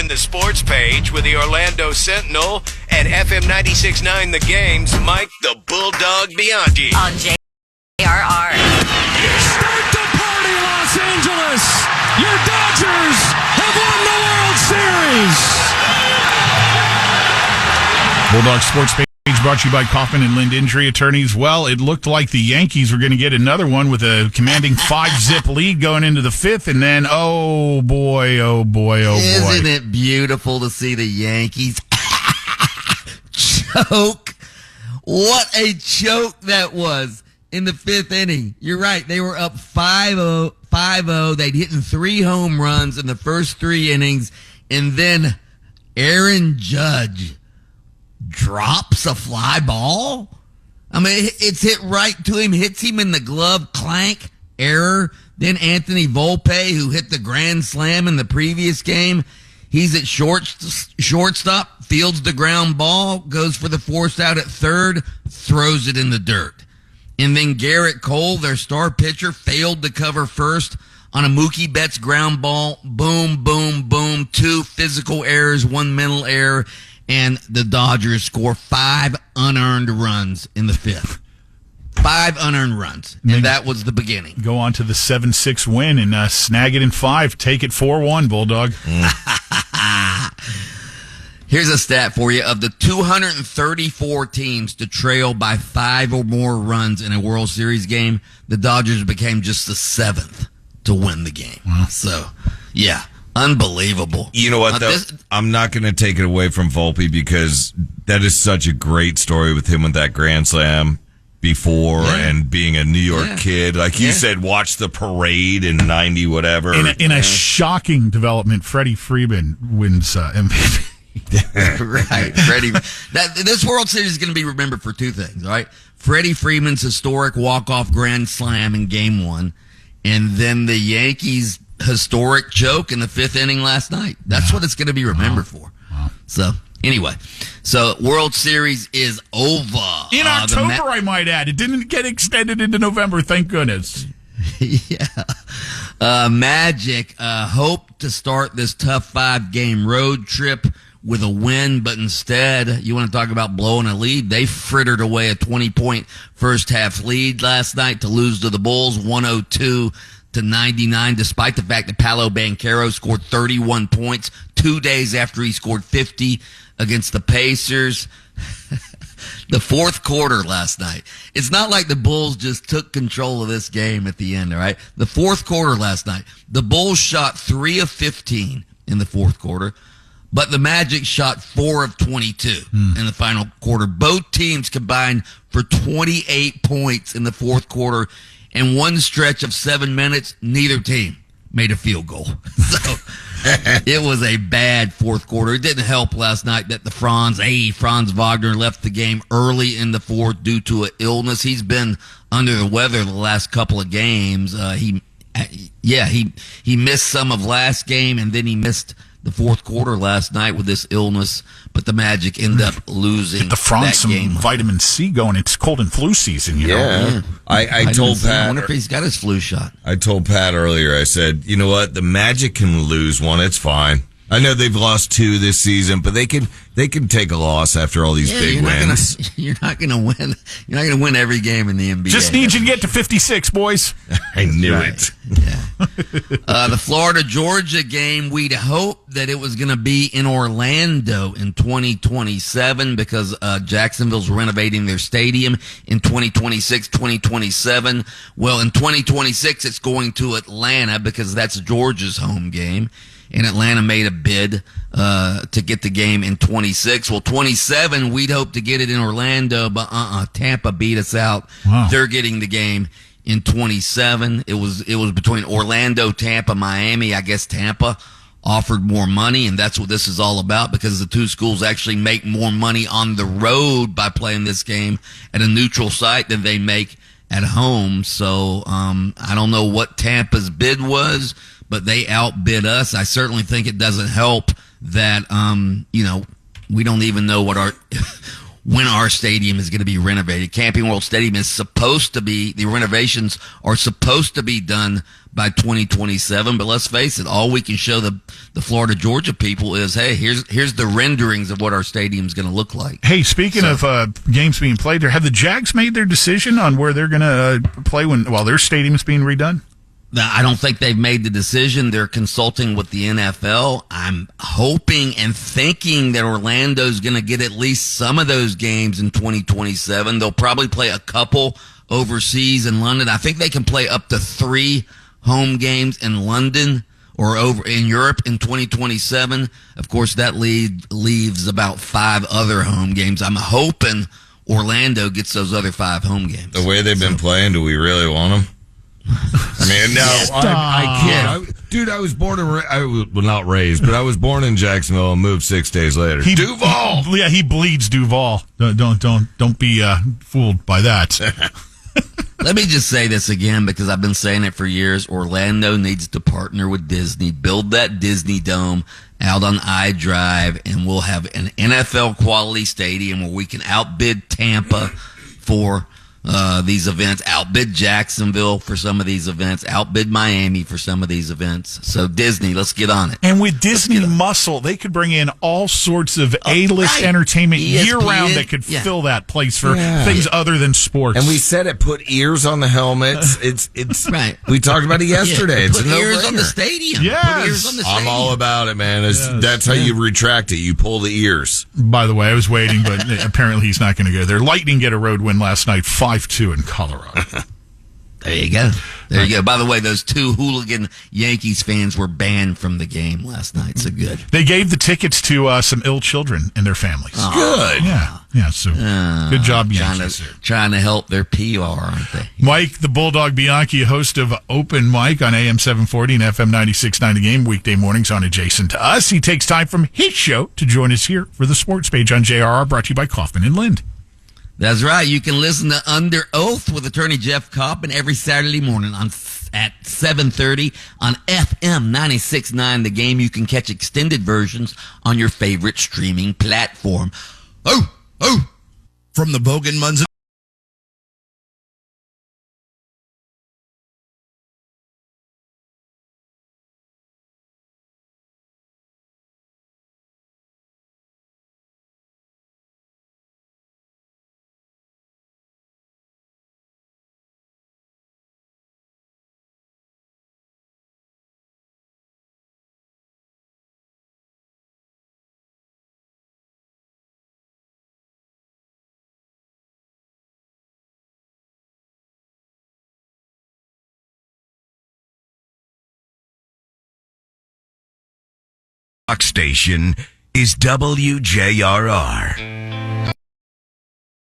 Open the sports page with the Orlando Sentinel and FM 96.9 The Game's Mike the Bulldog Bianchi. On JRR. Start the party, Los Angeles! Your Dodgers have won the World Series! Bulldog Sports Page brought to you by Kaufman and Lind Injury Attorneys. Well, it looked like the Yankees were going to get another one with a commanding 5-zip lead going into the fifth, and then, oh boy. Isn't it beautiful to see the Yankees choke? What a choke that was in the fifth inning. You're right. They were up 5-0. They'd hit 3 home runs in the first 3 innings, and then Aaron Judge drops a fly ball. I mean, it's hit right to him, hits him in the glove, clank, error. Then Anthony Volpe, who hit the grand slam in the previous game, he's at shortstop, fields the ground ball, goes for the force out at third, throws it in the dirt. And then Garrett Cole, their star pitcher, failed to cover first on a Mookie Betts ground ball. Boom, boom, boom. 2 physical errors, 1 mental error. And the Dodgers score 5 unearned runs in the fifth. 5 unearned runs. And that was the beginning. Go on to the 7-6 win and snag it in 5. Take it 4-1, Bulldog. Here's a stat for you. Of the 234 teams to trail by 5 or more runs in a World Series game, the Dodgers became just the 7th to win the game. Wow. So, yeah. Unbelievable. You know what, though? I'm not going to take it away from Volpe because that is such a great story with him with that Grand Slam before and being a New York kid. Like you said, watch the parade in 90 whatever. In a shocking development, Freddie Freeman wins MVP. Right. Freddie. This World Series is going to be remembered for 2 things, all right? Freddie Freeman's historic walk-off Grand Slam in Game 1, and then the Yankees' historic choke in the 5th inning last night. That's what it's going to be remembered for. Wow. So, anyway. So, World Series is over. In October, I might add. It didn't get extended into November, thank goodness. Yeah. Magic hope to start this tough 5-game road trip with a win, but instead, you want to talk about blowing a lead? They frittered away a 20-point first-half lead last night to lose to the Bulls, 102-99, despite the fact that Paolo Banchero scored 31 points 2 days after he scored 50 against the Pacers. The fourth quarter last night. It's not like the Bulls just took control of this game at the end, all right? The fourth quarter last night, the Bulls shot 3 of 15 in the fourth quarter, but the Magic shot 4 of 22 in the final quarter. Both teams combined for 28 points in the fourth quarter. In one stretch of 7 minutes, neither team made a field goal. So it was a bad fourth quarter. It didn't help last night that Franz Wagner left the game early in the fourth due to an illness. He's been under the weather the last couple of games. He missed some of last game, and then he missed the fourth quarter last night with this illness, but the Magic end up losing Get the Franz that game. some vitamin C going. It's cold and flu season, you know. Yeah. I told Pat. I wonder if he's got his flu shot. I told Pat earlier, I said, you know what? The Magic can lose one. It's fine. I know they've lost 2 this season, but they can take a loss after all these big wins. You're not going to win. You're not going to win every game in the NBA. Just need you to get to 56, boys. I knew it. Yeah. The Florida-Georgia game, we'd hope that it was going to be in Orlando in 2027 because Jacksonville's renovating their stadium in 2026, 2027. Well, in 2026, it's going to Atlanta because that's Georgia's home game. And Atlanta made a bid to get the game in 26. Well, 27, we'd hope to get it in Orlando, but Tampa beat us out. Wow. They're getting the game in 27. It was between Orlando, Tampa, Miami. I guess Tampa offered more money, and that's what this is all about because the 2 schools actually make more money on the road by playing this game at a neutral site than they make at home. So I don't know what Tampa's bid was, but they outbid us. I certainly think it doesn't help that, we don't even know when our stadium is going to be renovated. Camping World Stadium is supposed to be, the renovations are supposed to be done by 2027. But let's face it, all we can show the Florida Georgia people is, hey, here's the renderings of what our stadium's going to look like. Hey, speaking of games being played there, have the Jags made their decision on where they're going to play while their stadium's being redone? I don't think they've made the decision. They're consulting with the NFL. I'm hoping and thinking that Orlando's going to get at least some of those games in 2027. They'll probably play a couple overseas in London. I think they can play up to 3 home games in London or over in Europe in 2027. Of course, that leaves about 5 other home games. I'm hoping Orlando gets those other 5 home games. The way they've been playing, do we really want them? I mean, no, I can't. Dude, I was born not raised, but I was born in Jacksonville and moved 6 days later. Duval! Yeah, he bleeds Duval. Don't be fooled by that. Let me just say this again because I've been saying it for years. Orlando needs to partner with Disney, build that Disney Dome out on I-Drive, and we'll have an NFL quality stadium where we can outbid Tampa for these events, outbid Jacksonville for some of these events, outbid Miami for some of these events. So Disney, let's get on it. And with Disney muscle, they could bring in all sorts of A-list entertainment ESPN, year-round that could fill that place for things other than sports. And we said it, put ears on the helmets. It's right. We talked about it yesterday. It's put a ears no-brainer. on the stadium. Yes. Put ears on the stadium. I'm all about it, man. That's how you retract it. You pull the ears. By the way, I was waiting, but apparently he's not going to go there. Lightning get a road win last night, 5-2 in Colorado. There you go. There you go. By the way, those 2 hooligan Yankees fans were banned from the game last night. So good. They gave the tickets to some ill children and their families. Good. Yeah. So good job, Yankees. Trying to help their PR, aren't they? Mike, the Bulldog Bianchi, host of Open Mic on AM 740 and FM 96.9 The Game, weekday mornings on Adjacent to Us. He takes time from his show to join us here for the sports page on JRR, brought to you by Kaufman and Lind. That's right. You can listen to Under Oath with attorney Jeff Kaufman every Saturday morning at 7:30 on FM 96.9 The Game. You can catch extended versions on your favorite streaming platform. From the Bogan Munz. Station is WJRR.